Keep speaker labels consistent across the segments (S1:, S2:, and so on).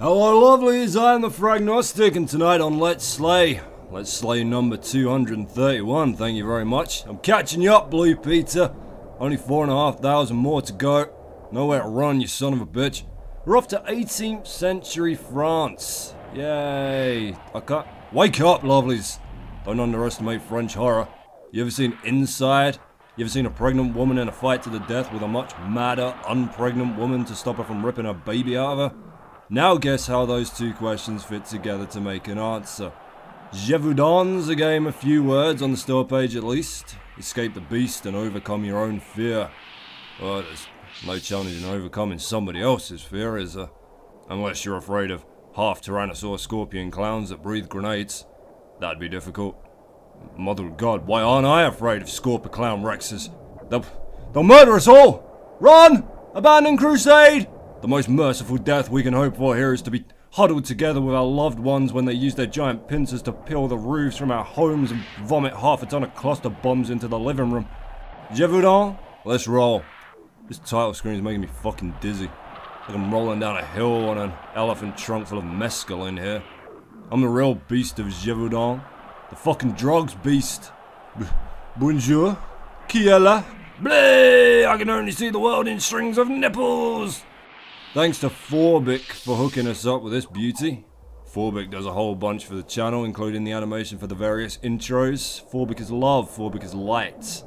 S1: Hello lovelies, I am the Fragnostic, and tonight on Let's Slay number 231, thank you very much. I'm catching you up, Blue Peter. Only 4,500 more to go. Nowhere to run, you son of a bitch. We're off to 18th century France. Yay. I can't... Wake up, lovelies. Don't underestimate French horror. You ever seen Inside? You ever seen a pregnant woman in a fight to the death with a much madder, unpregnant woman to stop her from ripping her baby out of her? Now guess how those two questions fit together to make an answer. GEVAUDAN's a game of few words on the store page at least. Escape the beast and overcome your own fear. Well, there's no challenge in overcoming somebody else's fear, is there? Unless you're afraid of half Tyrannosaur scorpion clowns that breathe grenades. That'd be difficult. Mother of God, why aren't I afraid of Scorpion Clown Rexes? They'll murder us all! Run! Abandon crusade! The most merciful death we can hope for here is to be huddled together with our loved ones when they use their giant pincers to peel the roofs from our homes and vomit half a ton of cluster bombs into the living room. GEVAUDAN? Let's roll. This title screen is making me fucking dizzy. Like I'm rolling down a hill on an elephant trunk full of mescaline here. I'm the real beast of GEVAUDAN. The fucking drugs beast. Bonjour. Qui est là? Bleh! I can only see the world in strings of nipples! Thanks to Forbic for hooking us up with this beauty. Forbic does a whole bunch for the channel, including the animation for the various intros. Forbic is love, Forbic is light.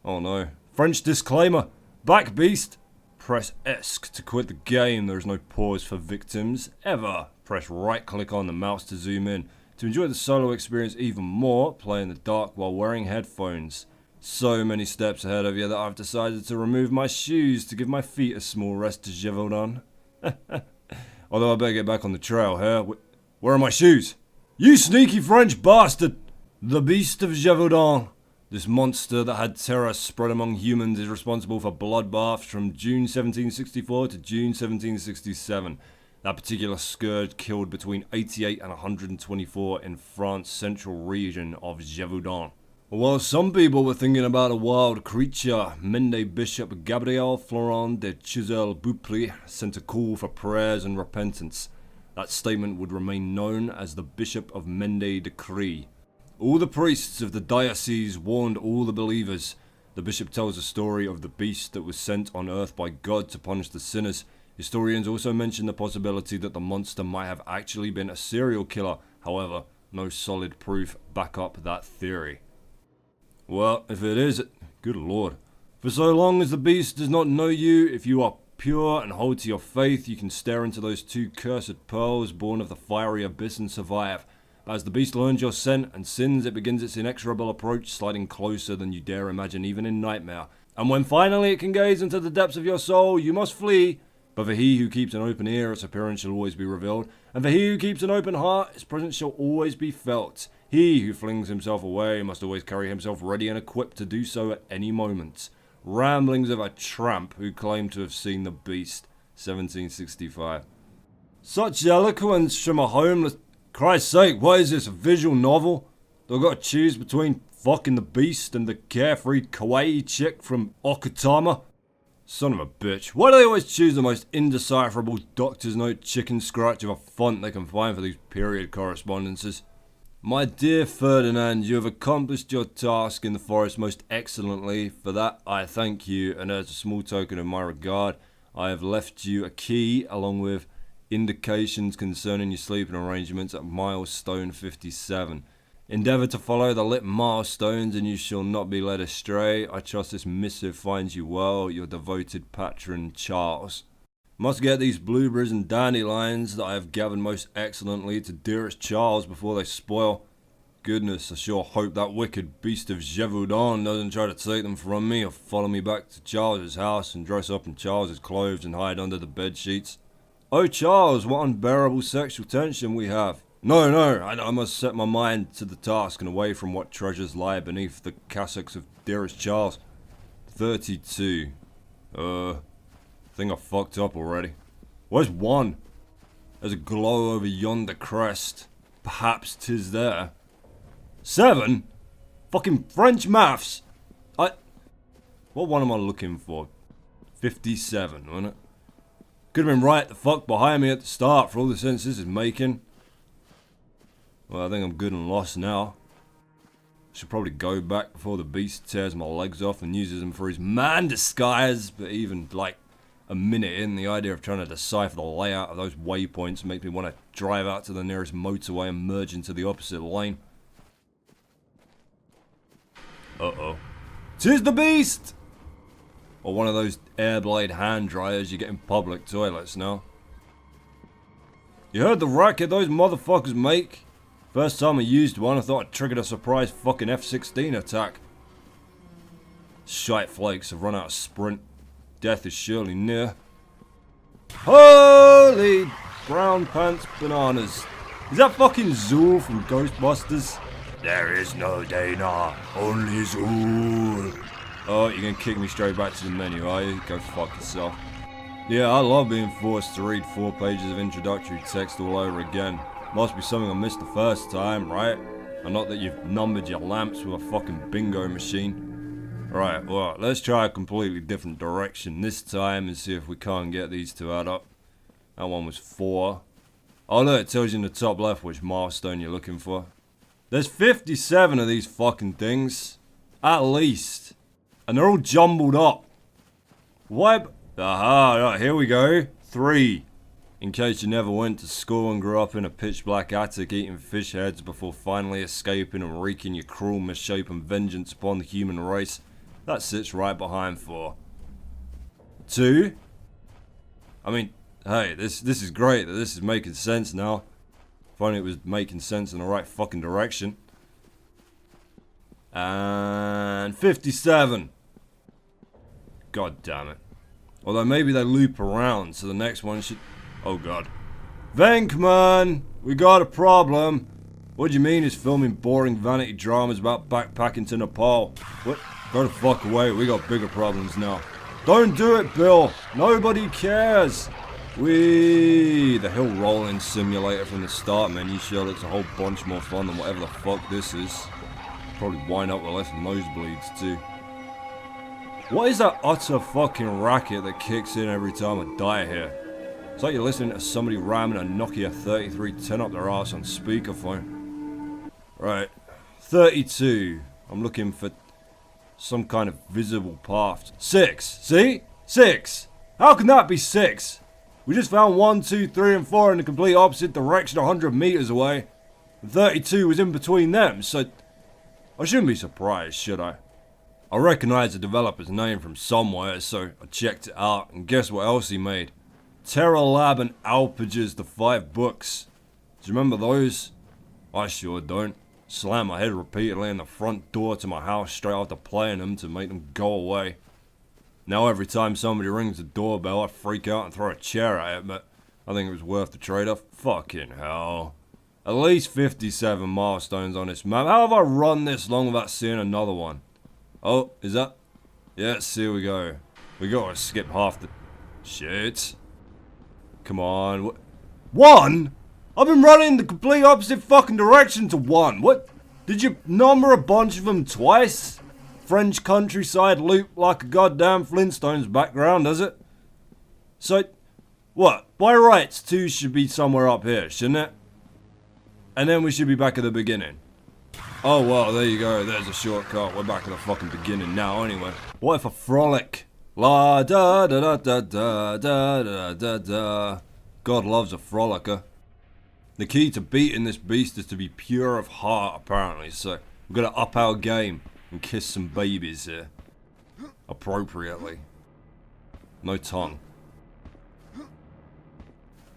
S1: Oh no. French disclaimer. Back beast. Press ESC to quit the game. There is no pause for victims, ever. Press right click on the mouse to zoom in. To enjoy the solo experience even more, play in the dark while wearing headphones. So many steps ahead of you that I've decided to remove my shoes to give my feet a small rest to GEVAUDAN. Although I better get back on the trail here. Where are my shoes? You sneaky French bastard! The beast of GEVAUDAN. This monster that had terror spread among humans is responsible for bloodbaths from June 1764 to June 1767. That particular scourge killed between 88 and 124 in France's central region of GEVAUDAN. While some people were thinking about a wild creature, Mende Bishop Gabriel Florent de Choiseul-Beaupré sent a call for prayers and repentance. That statement would remain known as the Bishop of Mende Decree. All the priests of the diocese warned all the believers. The bishop tells a story of the beast that was sent on earth by God to punish the sinners. Historians also mention the possibility that the monster might have actually been a serial killer. However, no solid proof back up that theory. Well, if it is, good lord. For so long as the beast does not know you, if you are pure and hold to your faith, you can stare into those two cursed pearls born of the fiery abyss and survive. But as the beast learns your scent and sins, it begins its inexorable approach, sliding closer than you dare imagine even in nightmare. And when finally it can gaze into the depths of your soul, you must flee. But for he who keeps an open ear, its appearance shall always be revealed. And for he who keeps an open heart, its presence shall always be felt. He who flings himself away must always carry himself ready and equipped to do so at any moment. Ramblings of a tramp who claimed to have seen the beast. 1765. Such eloquence from a homeless... Christ's sake, what is this, a visual novel? Do I gotta choose between fucking the beast and the carefree kawaii chick from Okutama? Son of a bitch. Why do they always choose the most indecipherable doctor's note chicken scratch of a font they can find for these period correspondences? My dear Ferdinand, you have accomplished your task in the forest most excellently. For that I thank you, and as a small token of my regard, I have left you a key along with indications concerning your sleeping arrangements at milestone 57. Endeavour to follow the lit milestones and you shall not be led astray. I trust this missive finds you well. Your devoted patron, Charles. Must get these blueberries and dandelions that I have gathered most excellently to dearest Charles before they spoil. Goodness, I sure hope that wicked beast of GEVAUDAN doesn't try to take them from me or follow me back to Charles's house and dress up in Charles's clothes and hide under the bed sheets. Oh Charles, what unbearable sexual tension we have. No, I must set my mind to the task and away from what treasures lie beneath the cassocks of dearest Charles. 32. Think I fucked up already. Where's 1? There's a glow over yonder crest. Perhaps 'tis there. 7? Fucking French maths! What one am I looking for? 57, wasn't it? Could have been right the fuck behind me at the start for all the sense this is making. Well, I think I'm good and lost now. Should probably go back before the beast tears my legs off and uses them for his man disguise. But even like a minute in, the idea of trying to decipher the layout of those waypoints makes me want to drive out to the nearest motorway and merge into the opposite lane. Uh-oh. 'Tis the beast! Or one of those airblade hand dryers you get in public toilets now. You heard the racket those motherfuckers make? First time I used one, I thought I triggered a surprise fucking F-16 attack. Shite flakes have run out of sprint. Death is surely near. Holy brown pants bananas. Is that fucking Zool from Ghostbusters? There is no Dana, only Zool. Oh, you're gonna kick me straight back to the menu, are you? Go fuck yourself. Yeah, I love being forced to read 4 pages of introductory text all over again. Must be something I missed the first time, right? And not that you've numbered your lamps with a fucking bingo machine. Right, well, let's try a completely different direction this time and see if we can't get these to add up. That one was 4. Oh look, it tells you in the top left which milestone you're looking for. There's 57 of these fucking things. At least. And they're all jumbled up. Why? Aha, right, here we go. 3. In case you never went to school and grew up in a pitch black attic eating fish heads before finally escaping and wreaking your cruel misshapen vengeance upon the human race, that sits right behind 4. 2. I mean, hey, this is great that this is making sense now. If only it was making sense in the right fucking direction. And 57. God damn it. Although maybe they loop around, so the next one should... Oh god. Venkman! We got a problem. What do you mean he's filming boring vanity dramas about backpacking to Nepal? What? Go the fuck away, we got bigger problems now. Don't do it, Bill! Nobody cares! Whee! The hill rolling simulator from the start menu sure looks a whole bunch more fun than whatever the fuck this is. Probably wind up with less nosebleeds too. What is that utter fucking racket that kicks in every time I die here? It's like you're listening to somebody ramming a Nokia 3310 up their ass on speakerphone. Right, 32. I'm looking for some kind of visible path. 6, see? 6! How can that be 6? We just found 1, 2, 3 and 4 in the complete opposite direction 100 meters away. And 32 was in between them, so... I shouldn't be surprised, should I? I recognize the developer's name from somewhere, so I checked it out, and guess what else he made? Terra Lab and Alpages, the 5 books. Do you remember those? I sure don't. Slam my head repeatedly in the front door to my house straight after playing them to make them go away. Now every time somebody rings the doorbell I freak out and throw a chair at it, but I think it was worth the trade-off. Fucking hell. At least 57 milestones on this map. How have I run this long without seeing another one? Oh, is that? Yes, here we go. We gotta skip half the... Shit. Come on. 1? I've been running the complete opposite fucking direction to 1. What? Did you number a bunch of them twice? French countryside loop like a goddamn Flintstones background, does it? So, what? By rights, 2 should be somewhere up here, shouldn't it? And then we should be back at the beginning. Oh, well, there you go. There's a shortcut. We're back at the fucking beginning now, anyway. What if a frolic? La da da da da da da da da da. God loves a frolicker. The key to beating this beast is to be pure of heart, apparently, so we've got to up our game and kiss some babies here. Appropriately. No tongue.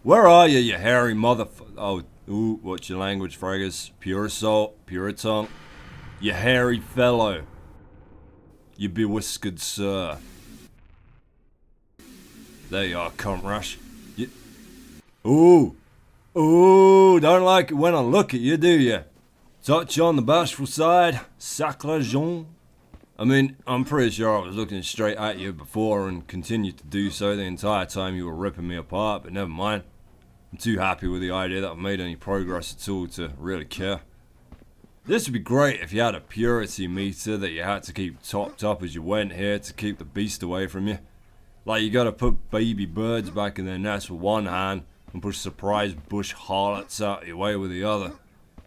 S1: Where are you, you hairy motherfucker? Oh, ooh, what's your language, fraggers? Pure salt, pure tongue. You hairy fellow. You bewhiskered sir. There you are, cunt rush. Ooh. Ooh, don't like it when I look at you, do you? Touch on the bashful side, sacre Jean. I mean, I'm pretty sure I was looking straight at you before and continued to do so the entire time you were ripping me apart, but never mind. I'm too happy with the idea that I've made any progress at all to really care. This would be great if you had a purity meter that you had to keep topped up as you went here to keep the beast away from you. Like, you gotta put baby birds back in their nest with one hand and push surprise bush harlots out your way with the other.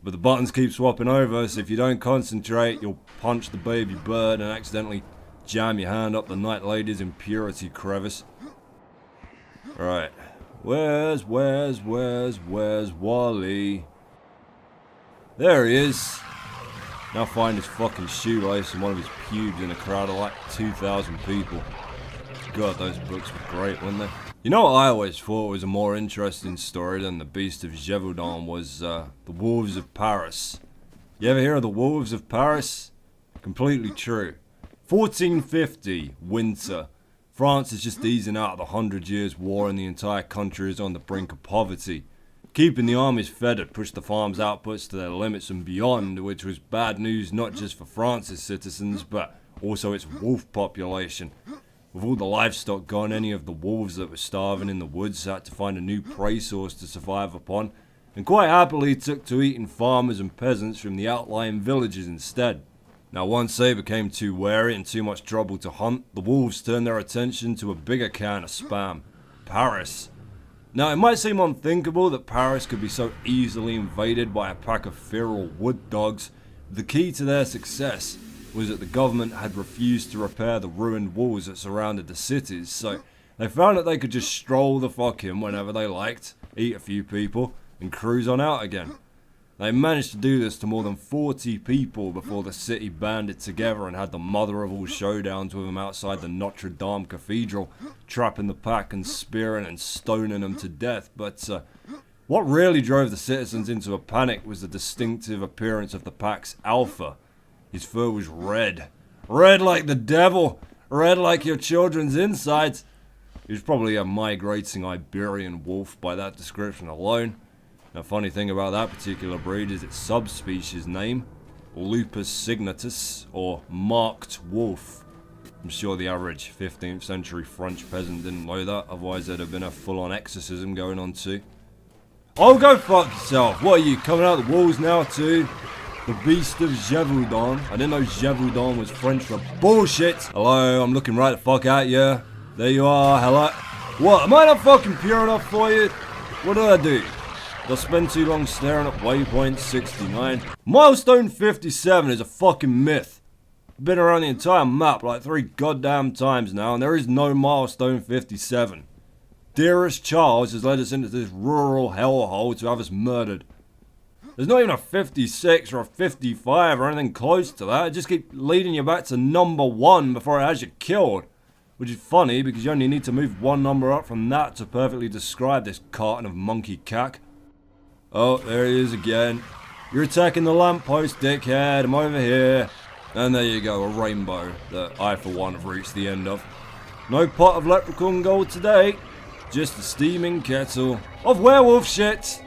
S1: But the buttons keep swapping over, so if you don't concentrate, you'll punch the baby bird and accidentally jam your hand up the night lady's impurity crevice. Right. Where's Wally? There he is. Now find his fucking shoelace and one of his pubes in a crowd of like 2,000 people. God, those books were great, weren't they? You know what I always thought was a more interesting story than the Beast of GEVAUDAN was the Wolves of Paris. You ever hear of the Wolves of Paris? Completely true. 1450, winter. France is just easing out of the 100 Years' War and the entire country is on the brink of poverty. Keeping the armies fed had pushed the farm's outputs to their limits and beyond, which was bad news not just for France's citizens, but also its wolf population. With all the livestock gone, any of the wolves that were starving in the woods had to find a new prey source to survive upon, and quite happily took to eating farmers and peasants from the outlying villages instead. Now once they became too wary and too much trouble to hunt, the wolves turned their attention to a bigger can of spam, Paris. Now it might seem unthinkable that Paris could be so easily invaded by a pack of feral wood dogs, but the key to their success was that the government had refused to repair the ruined walls that surrounded the cities, so they found that they could just stroll the fuck in whenever they liked, eat a few people, and cruise on out again. They managed to do this to more than 40 people before the city banded together and had the mother of all showdowns with them outside the Notre Dame Cathedral, trapping the pack and spearing and stoning them to death. But what really drove the citizens into a panic was the distinctive appearance of the pack's alpha. His fur was red. Red like the devil. Red like your children's insides. He was probably a migrating Iberian wolf by that description alone. The funny thing about that particular breed is its subspecies name, Lupus signatus, or marked wolf. I'm sure the average 15th century French peasant didn't know that, otherwise there'd have been a full-on exorcism going on too. Oh, go fuck yourself. What are you, coming out the walls now too? The Beast of GEVAUDAN. I didn't know GEVAUDAN was French for bullshit. Hello, I'm looking right the fuck at you. There you are, hello. What, am I not fucking pure enough for you? What did I do? Did I spend too long staring at waypoint 69? Milestone 57 is a fucking myth. I've been around the entire map like 3 goddamn times now and there is no milestone 57. Dearest Charles has led us into this rural hellhole to have us murdered. There's not even a 56 or a 55 or anything close to that. It just keeps leading you back to number 1 before it has you killed. Which is funny because you only need to move one number up from that to perfectly describe this carton of monkey cack. Oh, there he is again. You're attacking the lamppost, dickhead. I'm over here. And there you go, a rainbow that I for one have reached the end of. No pot of leprechaun gold today. Just a steaming kettle of werewolf shit.